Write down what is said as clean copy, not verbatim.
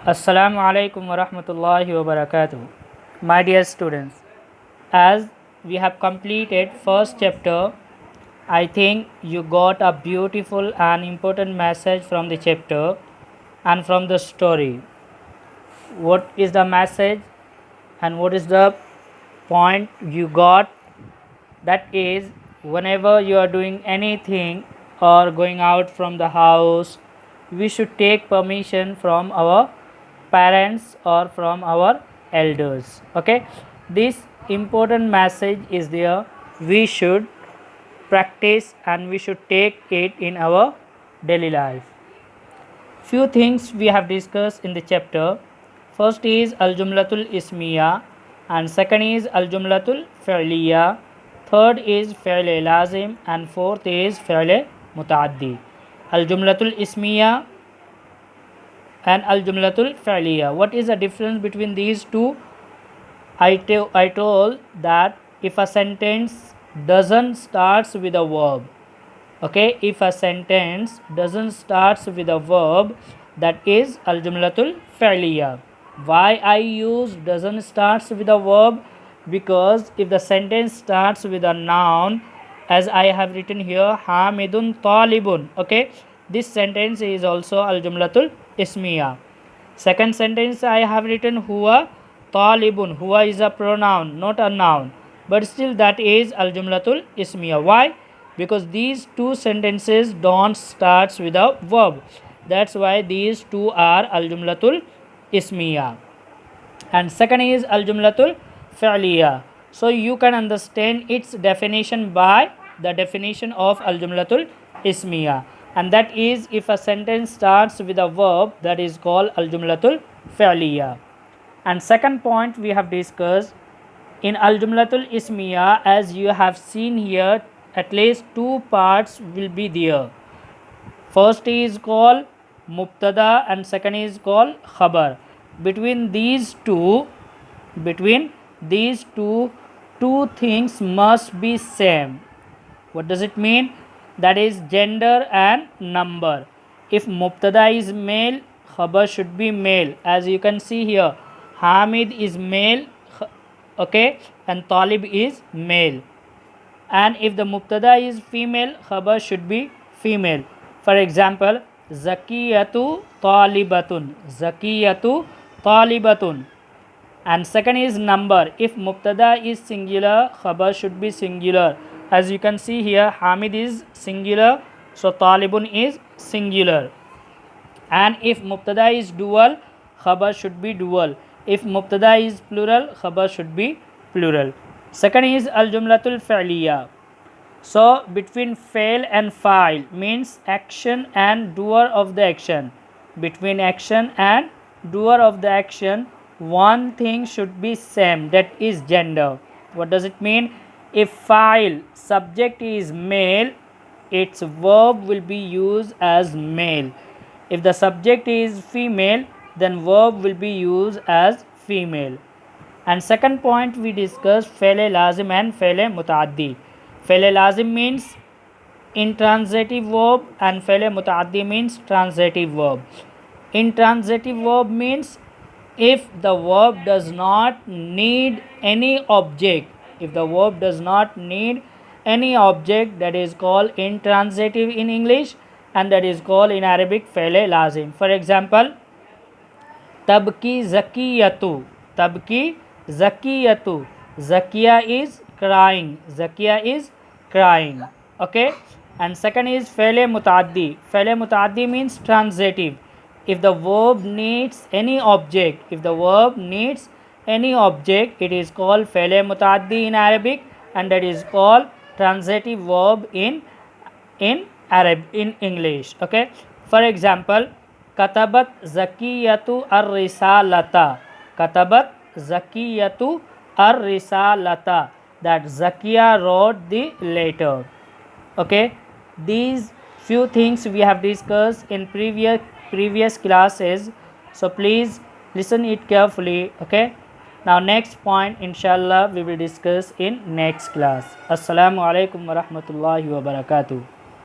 Assalamu alaikum wa rahmatullahi wa barakatuh. My dear students, as we have completed first chapter, I think you got a beautiful and important message from the chapter and from the story. What is the message and what is the point you got? That is, whenever you are doing anything or going out from the house, we should take permission from our parents or from our elders. Okay, this important message is there. We should practice and we should take it in our daily life. Few things we have discussed in the chapter. First is al jumlatul ismiya, and second is al jumlatul fi'liya, third is fi'l lazim, and fourth is fi'l mutaaddi. Al jumlatul ismiya and al jumlatul fi'liya. What is the difference between these two? I told that if a sentence doesn't starts with a verb, okay, if a sentence doesn't starts with a verb, that is al jumlatul fi'liya. Why I use doesn't starts with a verb? Because if the sentence starts with a noun, as I have written here, hamidun talibun, okay, this sentence is also al jumlatul ismiya. Second sentence I have written huwa talibun. Huwa is a pronoun, not a noun, but still that is al jumlatul ismiya. Why? Because these two sentences don't starts with a verb. That's why these two are al jumlatul ismiya. And second is al jumlatul fi'liya. So you can understand its definition by the definition of al jumlatul ismiya, and that is if a sentence starts with a verb, that is called al jumlatul fi'liya. And second point we have discussed in al jumlatul ismiya, as you have seen here, at least two parts will be there. First is called mubtada and second is called khabar. Between these two, two things must be same. What does it mean? That is gender and number. If mubtada is male, khabar should be male. As you can see here, Hamid is male, okay, and Talib is male. And if the mubtada is female, khabar should be female. For example, Zakiyatu Talibatun. Zakiyatu Talibatun. And second is number. If mubtada is singular, khabar should be singular. As you can see here, Hamid is singular, so Talibun is singular. And if mubtada is dual, khabar should be dual. If mubtada is plural, khabar should be plural. Second is al jumlatul fi'liya. So between fail and file means action and doer of the action. Between action and doer of the action, one thing should be same, that is gender. What does it mean? If file subject is male, its verb will be used as male. If the subject is female, then verb will be used as female. And second point we discussed fi'l lazim and fi'l mutaaddi. Fi'l lazim means intransitive verb and fi'l mutaaddi means transitive verb. Intransitive verb means if the verb does not need any object. If the verb does not need any object, that is called intransitive in English, and that is called in Arabic fi'l lazim. For example, tabki zakiyatu. Tabki zakiyatu. Zakiya is crying. Zakiya is crying. Okay. And second is fi'l mutaaddi. Fi'l mutaaddi means transitive. If the verb needs any object, it is called fi'l mutaaddi in Arabic, and that is called transitive verb in English. Okay. For example, katabat zakiyatu ar-risalata. Katabat zakiyatu ar-risalata. That Zakiya wrote the letter. Okay. These few things we have discussed in previous classes, so please listen it carefully. Okay. Now next point inshallah we will discuss in next class. Assalamu alaikum wa rahmatullahi wa barakatuh.